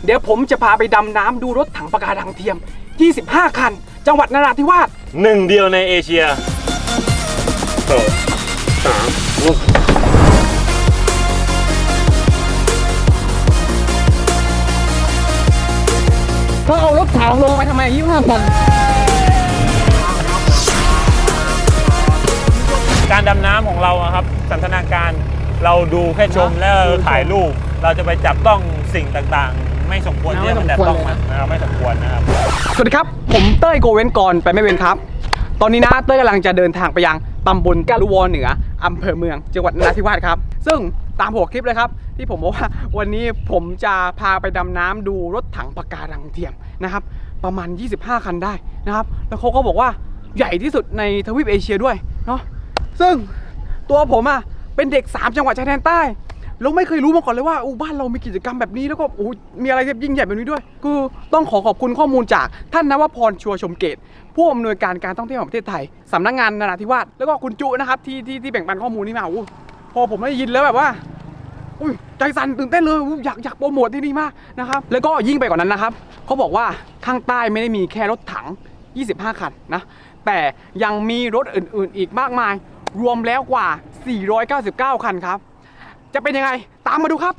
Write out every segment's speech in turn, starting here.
เดี๋ยวผมจะพาไปดำน้ำดูรถถังปะการังเทียม 25 คัน จังหวัดนราธิวาส หนึ่งเดียวในเอเชีย2 เขาเอารถถังลงไปทำไม 25 คัน การดำน้ำของเราอะครับสันทนาการเราดูแค่ชมแล้วถ่ายรูปเราจะไปจับต้องสิ่งต่างๆ ไม่สมควรที่จะแตะต้องมันนะครับไม่สมควรนะครับ สวัสดีครับ ผมเต้ยโกเว้นกรไปไม่เว้นครับ ตอนนี้นะเต้ยกำลังจะเดินทางไปยังตำบลกาลุวอเหนืออำเภอเมืองจังหวัดนราธิวาสครับซึ่งตามหัวคลิปเลยครับที่ผมบอกว่าวันนี้ผมจะพาไปดำน้ำดูรถถังปะการังเทียมนะครับประมาณ 25 คันได้นะครับแล้วเขาก็บอกว่าใหญ่ที่สุดในทวีปเอเชียด้วยเนาะซึ่งตัวผมอ่ะเป็นเด็ก3จังหวัดชายแดนใต้เราไม่เคยรู้มาก่อนเลยว่าบ้านเรามีกิจกรรมแบบนี้แล้วก็มีอะไรยิ่งใหญ่แบบนี้ด้วยคือต้องขอบคุณข้อมูลจากท่านนวพรชัวชมเกตผู้อำนวยการการท่องเที่ยวแห่งประเทศไทยสำนักงานนราธิวาสแล้วก็คุณจุนะครับที่แบ่งปันข้อมูลนี้มาพอผมได้ยินแล้วแบบว่าใจสั่นตื่นเต้นเลยอยากโปรโมทที่นี่มากนะครับแล้วก็ยิ่งไปกว่านั้นนะครับเขาบอกว่าข้างใต้ไม่ได้มีแค่รถถัง25 คันนะแต่ยังมีรถอื่นๆอีกมากมายรวมแล้วกว่า499 คันครับจะเป็นยังไงตามมาดูครับ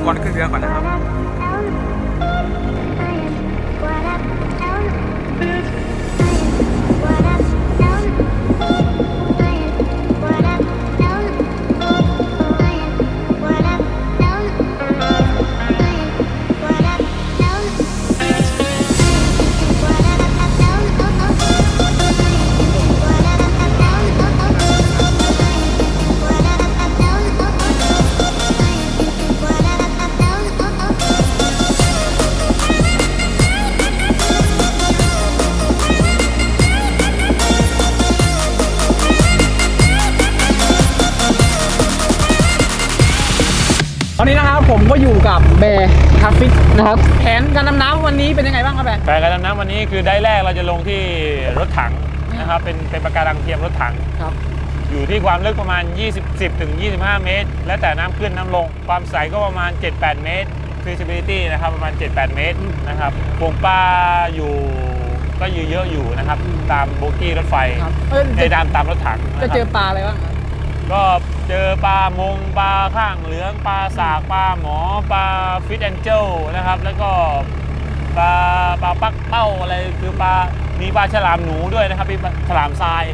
ก่อนขึ้นเรือก่อนนะครับตอนนี้นะครับผมก็อยู่กับแบร์คาฟิกนะครับแผนการดำน้ำวันนี้เป็นยังไงบ้างครับแบร์ แผนการดำน้ำวันนี้คือได้แรกเราจะลงที่รถถังนะครับเป็นปะการังเทียมรถถังครับอยู่ที่ความลึกประมาณ 10-25 เมตร และแต่น้ำขึ้นน้ำลงความใสก็ประมาณ 7-8 เมตร feasibility นะครับประมาณ 7-8 เมตรนะครับฝูงปลาอยู่ก็เยอะอยู่นะครับตามโบกี้รถไฟในตามรถถังจะเจอปลาอะไรบ้างก็เจอปลามงปลาข้างเหลืองปลาสากปลาหมอปลาฟิชแองเจิลนะครับแล้วก็ปลาปักเป้าอะไรคือมีปลาฉลามหนูด้วยนะครับมีฉลามทราย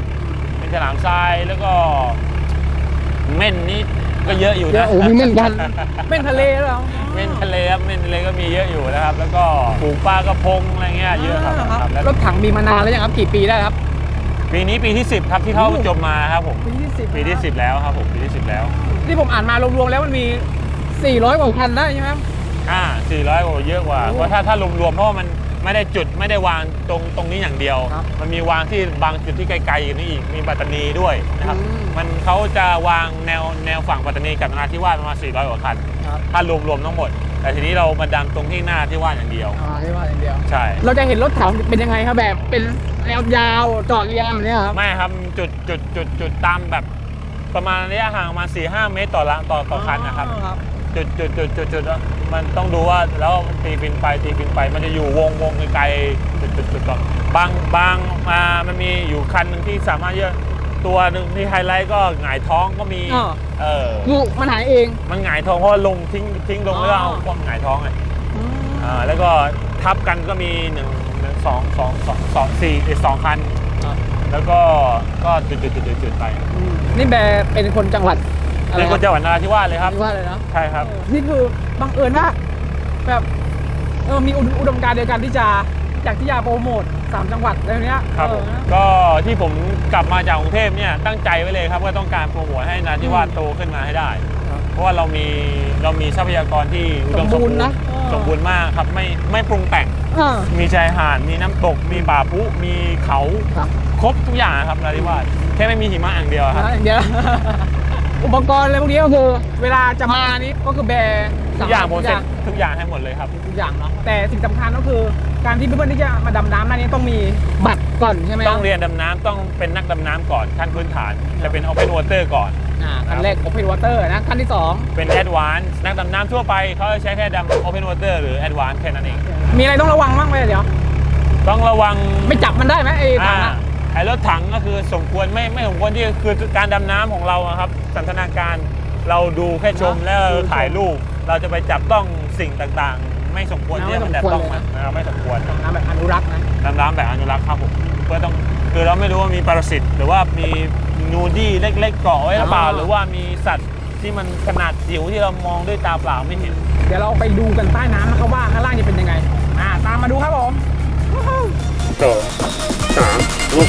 เป็นฉลามทรายแล้วก็เม่นนี่ก็เยอะอยู่นะมีเม่นกันเม่นทะเลแล้วเม่นทะเลครับเม่นทะเลก็มีเยอะอยู่นะครับแล้วก็ฝูงปลากระพงอะไรเงี้ยเยอะครับรถถังมีมานานแล้วยังครับกี่ปีได้ครับปีนี้ปีที่10ครับที่เข้าจมมาครับผมปีที่10แล้วครับผมปีที่10แล้วที่ผมอ่านมารวมๆแล้วมันมี400 กว่าคันได้ใช่ไหมครับ400 กว่าเยอะกว่าเพราะถ้ารวมๆเพราะว่ามันไม่ได้จุดไม่ได้วางตรงนี้อย่างเดียวมันมีวางที่บางจุดที่ไกลๆอย่างนี้อีกมีปัตตานีด้วยนะครับเขาจะวางแนวฝั่งปัตตานีกับนราธิวาสประมาณ400 กว่าคันถ้ารวมทั้งหมดแต่ทีนี้เรามาดังตรงที่หน้าที่ว่าอย่างเดียวที่ว่าอย่างเดียวใช่เราจะเห็นรถถังเป็นยังไงครับแบบเป็นแนวยาวจอดเรียงแบบนี้ครับไม่ครับจุดตามแบบประมาณระยะห่างประมาณ 4-5 เมตรต่อคันนะครับจุดมันต้องดูว่าแล้วตีฟินไปมันจะอยู่วงไกลจุดก่อนบางมันมีอยู่คันหนึ่งที่สามารถเยอะตัวหนึ่งที่ไฮไลท์ก็หงายท้องก็มีมันหายเอง มันหงายท้องเพราะลงทิ้งลงแล้วเอาความหงายท้องไงแล้วก็ทับกันก็มี2 คันแล้วก็จุดไปนี่แบร์เป็นคนจังหวัดเป็นคนจังหวัดนราธิวาสเลยครับนราธิวาสเลยเนาะใช่ครับนี่คือบังเอิญมากแบบมีอุดมการณ์เดียวกันที่จะอยากที่จะโปรโมท3 จังหวัดอะไรเนี้ยครับก็ที่ผมกลับมาจากกรุงเทพเนี่ยตั้งใจไว้เลยครับว่าต้องการโปรโมทให้นราธิวาสโตขึ้นมาให้ได้เพราะว่าเรามีทรัพยากรที่อุดมสมบูรณ์นะสมบูรณ์มากครับไม่ปรุงแต่งมีชายหาดมีน้ำตกมีป่าพุมีเขาครบทุกอย่างครับนราธิวาสแค่ไม่มีหิมะอย่างเดียวครับอุปกรณ์อะไรพวกนี้ก็คือเวลาจะมานี้ก็คือแบร์ ทุกอย่างผมเสร็จทุกอย่างให้หมดเลยครับทุกอย่างเนาะแต่สิ่งสำคัญก็คือการที่เพื่อนๆที่จะมาดำน้ำนี้ต้องมีบัตรก่อนใช่ไหมต้องเรียนดำน้ำต้องเป็นนักดำน้ำก่อนขั้นพื้นฐานจะเป็น Open Water ก่อนขั้นแรก Open Water นะขั้นที่2เป็น Advance นักดำน้ำทั่วไปเขาจะใช้แค่ดำ Open Water หรือ Advance แค่นั้นเองมีอะไรต้องระวังบ้างไหมเดี๋ยวต้องระวังไม่จับมันได้ไหมไอ้ถังไอ้รถถังก็คือสมควรไม่สมควรที่คือการดำน้ำของเราครับสันทนาการเราดูแค่ชมแล้วถ่ายรูปเราจะไปจับต้องสิ่งต่างๆไม่สมควรที่จะแต่ต้องมันนะครับไม่สมควรดำน้ำแบบอนุรักษ์นะดำน้ำแบบอนุรักษ์ครับผมเพื่อต้องคือเราไม่รู้ว่ามีปรสิตหรือว่ามีนูดี้เล็กๆเกาะไว้หรือเปล่าหรือว่ามีสัตว์ที่มันขนาดจิ๋วที่เรามองด้วยตาเปล่าไม่เห็นเดี๋ยวเราไปดูกันใต้น้ำนะครับว่าข้างล่างจะเป็นยังไงตามมาดูครับผม2 3ลุก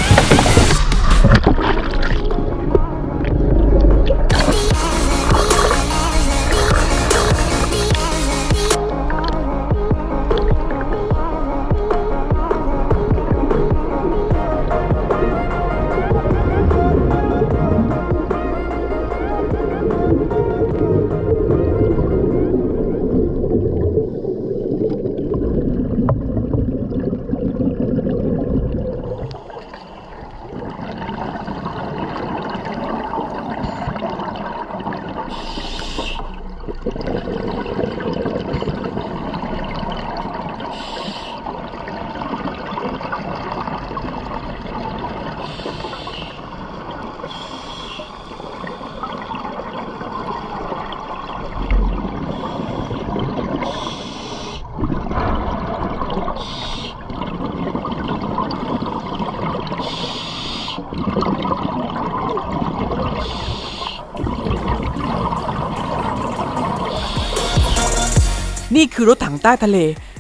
นี่คือรถถังใต้ทะเล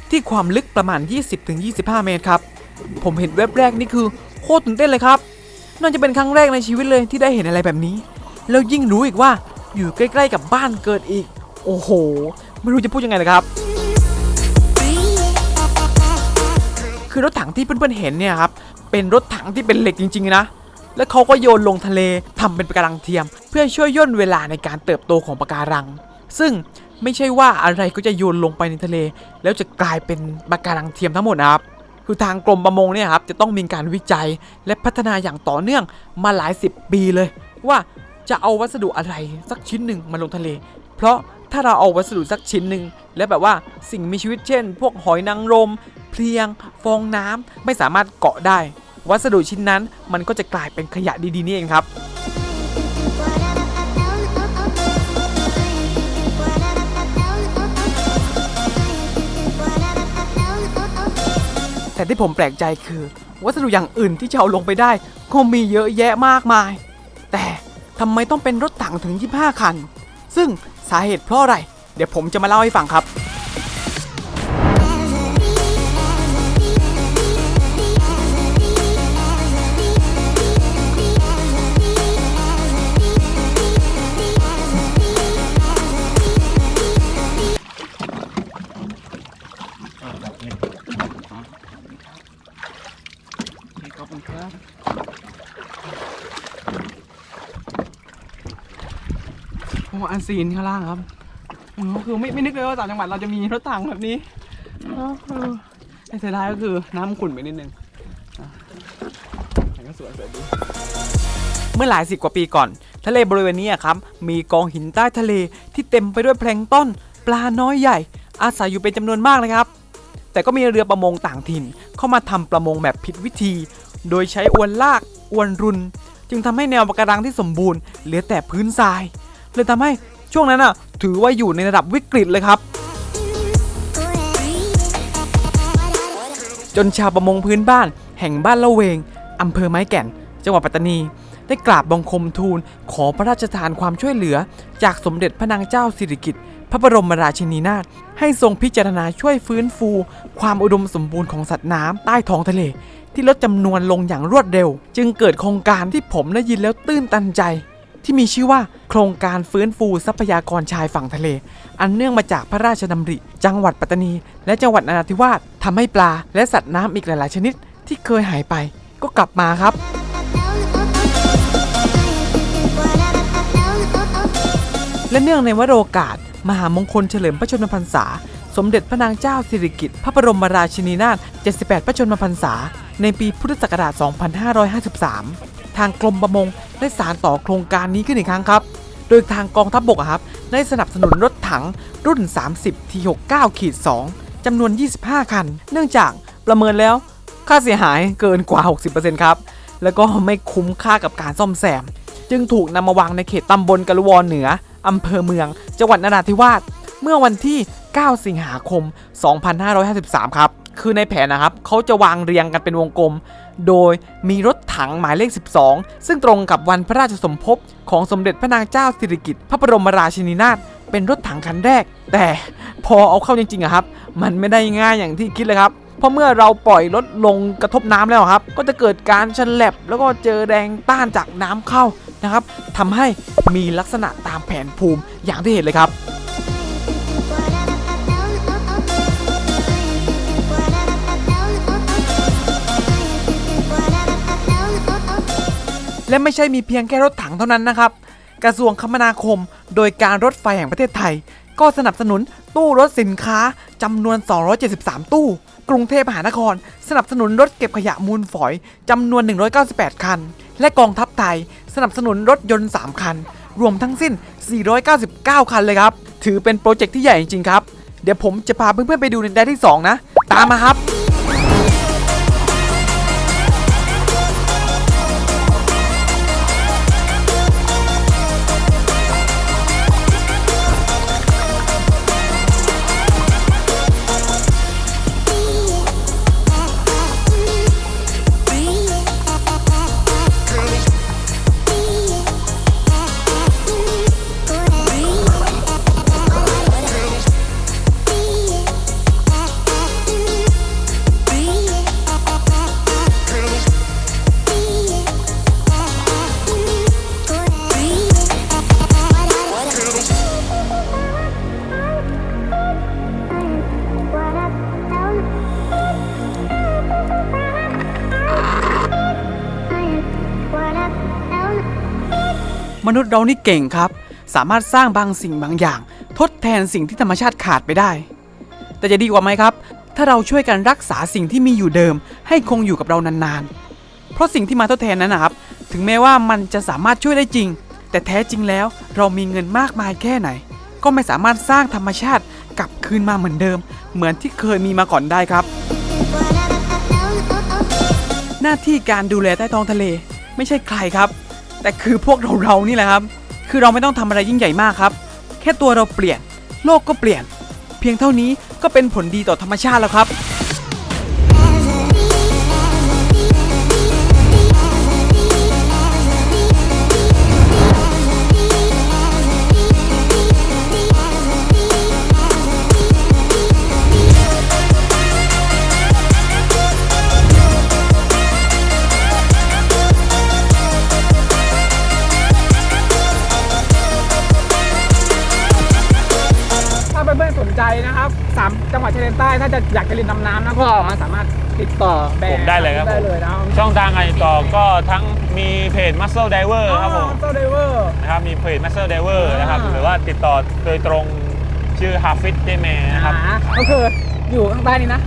ที่ความลึกประมาณ 20-25 เมตรครับผมเห็นเว็บแรกนี่คือโคตรตื่นเต้นเลยครับน่าจะเป็นครั้งแรกในชีวิตเลยที่ได้เห็นอะไรแบบนี้แล้วยิ่งรู้อีกว่าอยู่ใกล้ๆกับบ้านเกิดอีกโอ้โหไม่รู้จะพูดยังไงเลยครับคือรถถังที่เพื่อนๆเห็นเนี่ยครับเป็นรถถังที่เป็นเหล็กจริงๆนะแล้วเขาก็โยนลงทะเลทำเป็นปะการังเทียมเพื่อช่วยย่นเวลาในการเติบโตของปะการังซึ่งไม่ใช่ว่าอะไรก็จะโยนลงไปในทะเลแล้วจะกลายเป็นปะการังเทียมทั้งหมดนะครับคือทางกรมประมงเนี่ยครับจะต้องมีการวิจัยและพัฒนาอย่างต่อเนื่องมาหลาย10 ปีเลยว่าจะเอาวัสดุอะไรสักชิ้นหนึ่งมาลงทะเลเพราะถ้าเราเอาวัสดุสักชิ้นหนึ่งแล้วแบบว่าสิ่งมีชีวิตเช่นพวกหอยนางรมเพลียงฟองน้ำไม่สามารถเกาะได้วัสดุชิ้นนั้นมันก็จะกลายเป็นขยะดีๆนี่เองครับแต่ที่ผมแปลกใจคือวัสดุอย่างอื่นที่จะเอาลงไปได้ก็มีเยอะแยะมากมายแต่ทำไมต้องเป็นรถถังถึง25 คันซึ่งสาเหตุเพราะอะไรเดี๋ยวผมจะมาเล่าให้ฟังครับอันซีนข้างล่างครับคือไม่นึกเลยว่าต่างจังหวัดเราจะมีรถถังแบบนี้แต่เสียดายก็คือน้ำขุ่นไปนิดนึงแต่ก็สวยดีเมื่อหลาย10 กว่าปีก่อนทะเลบริเวณนี้ครับมีกองหินใต้ทะเลที่เต็มไปด้วยแพลงก์ต้นปลาน้อยใหญ่อาศัยอยู่เป็นจำนวนมากเลยครับแต่ก็มีเรือประมงต่างถิ่นเข้ามาทำประมงแบบผิดวิธีโดยใช้อวนลากอวนรุนจึงทำให้แนวปะการังที่สมบูรณ์เหลือแต่พื้นทรายเลยทำให้ช่วงนั้นถือว่าอยู่ในระดับวิกฤตเลยครับจนชาวประมงพื้นบ้านแห่งบ้านละเวงอำเภอไม้แก่นจังหวัดปัตตานีได้กราบบังคมทูลขอพระราชทานความช่วยเหลือจากสมเด็จพระนางเจ้าสิริกิติ์พระบรมราชินีนาถให้ทรงพิจารณาช่วยฟื้นฟูความอุดมสมบูรณ์ของสัตว์น้ำใต้ท้องทะเลที่ลดจำนวนลงอย่างรวดเร็วจึงเกิดโครงการที่ผมได้ยินแล้วตื้นตันใจที่มีชื่อว่าโครงการฟื้นฟูทรัพยากรชายฝั่งทะเลอันเนื่องมาจากพระราชดำริจังหวัดปัตตานีและจังหวัดนราธิวาสทำให้ปลาและสัตว์น้ำอีกหลายๆชนิดที่เคยหายไปก็กลับมาครับและเนื่องในวโรกาส มหามงคลเฉลิมพระชนมพรรษาสมเด็จพระนางเจ้าสิริกิติ์พระบรมราชินีนาถ 78 พระชนมพรรษาในปีพุทธศักราช 2553 ทางกรมประมงได้สานต่อโครงการนี้ขึ้นอีกครั้งครับ โดยทางกองทัพบกครับได้สนับสนุนรถถังรุ่น 30T69-2 จำนวน 25 คัน เนื่องจากประเมินแล้วค่าเสียหายเกินกว่า 60% ครับ แล้วก็ไม่คุ้มค่ากับการซ่อมแซม จึงถูกนำมาวางในเขตตำบลกะลุวรเหนืออำเภอเมืองจังหวัดนราธิวาสเมื่อวันที่ 9 สิงหาคม 2553 ครับ คือในแผนนะครับเขาจะวางเรียงกันเป็นวงกลม โดยมีรถถังหมายเลข 12 ซึ่งตรงกับวันพระราชสมภพของสมเด็จพระนางเจ้าสิริกิติ์พระบรมราชินีนาถเป็นรถถังคันแรก แต่พอเอาเข้าจริงๆอะครับมันไม่ได้ง่ายอย่างที่คิดเลยครับ เพราะเมื่อเราปล่อยรถลงกระทบน้ำแล้วครับก็จะเกิดการฉลับแล้วก็เจอแรงต้านจากน้ำเข้านะครับทำให้มีลักษณะตามแผนภูมิอย่างที่เห็นเลยครับ และไม่ใช่มีเพียงแค่รถถังเท่านั้นนะครับกระทรวงคมนาคมโดยการรถไฟแห่งประเทศไทยก็สนับสนุนตู้รถสินค้าจำนวน 273 ตู้กรุงเทพมหานครสนับสนุนรถเก็บขยะมูลฝอยจำนวน 198 คันและกองทัพไทยสนับสนุนรถยนต์ 3 คันรวมทั้งสิ้น 499 คันเลยครับถือเป็นโปรเจกต์ที่ใหญ่จริงๆครับเดี๋ยวผมจะพาเพื่อนๆไปดูในแดนที่ 2 นะตามมาครับมนุษย์เรานี่เก่งครับสามารถสร้างบางสิ่งบางอย่างทดแทนสิ่งที่ธรรมชาติขาดไปได้แต่จะดีกว่าไหมครับถ้าเราช่วยกันรักษาสิ่งที่มีอยู่เดิมให้คงอยู่กับเรานานๆเพราะสิ่งที่มาทดแทนนั้นนะครับถึงแม้ว่ามันจะสามารถช่วยได้จริงแต่แท้จริงแล้วเรามีเงินมากมายแค่ไหนก็ไม่สามารถสร้างธรรมชาติกลับคืนมาเหมือนเดิมเหมือนที่เคยมีมาก่อนได้ครับหน้าที่การดูแลใต้ท้องทะเลไม่ใช่ใครครับแต่คือพวกเรานี่แหละครับคือเราไม่ต้องทำอะไรยิ่งใหญ่มากครับแค่ตัวเราเปลี่ยนโลกก็เปลี่ยนเพียงเท่านี้ก็เป็นผลดีต่อธรรมชาติแล้วครับ นะครับ3จังหวัดชายแดนใต้ถ้าจะอยากจะเรียนดำน้ำนะก็มาสามารถติดต่อแบรน ผม ด์ ได้เลยครับ ได้เลยนะครับ ช่องทางการติดต่อก็ทั้งมีเพจ Muscle Diver ครับผม Muscle Diver นะครับมีเพจ Muscle Diver นะครับหรือว่าติดต่อโดยตรงชื่อ Hafid J Man นะครับ ก็คืออยู่ข้างใต้นี้นะ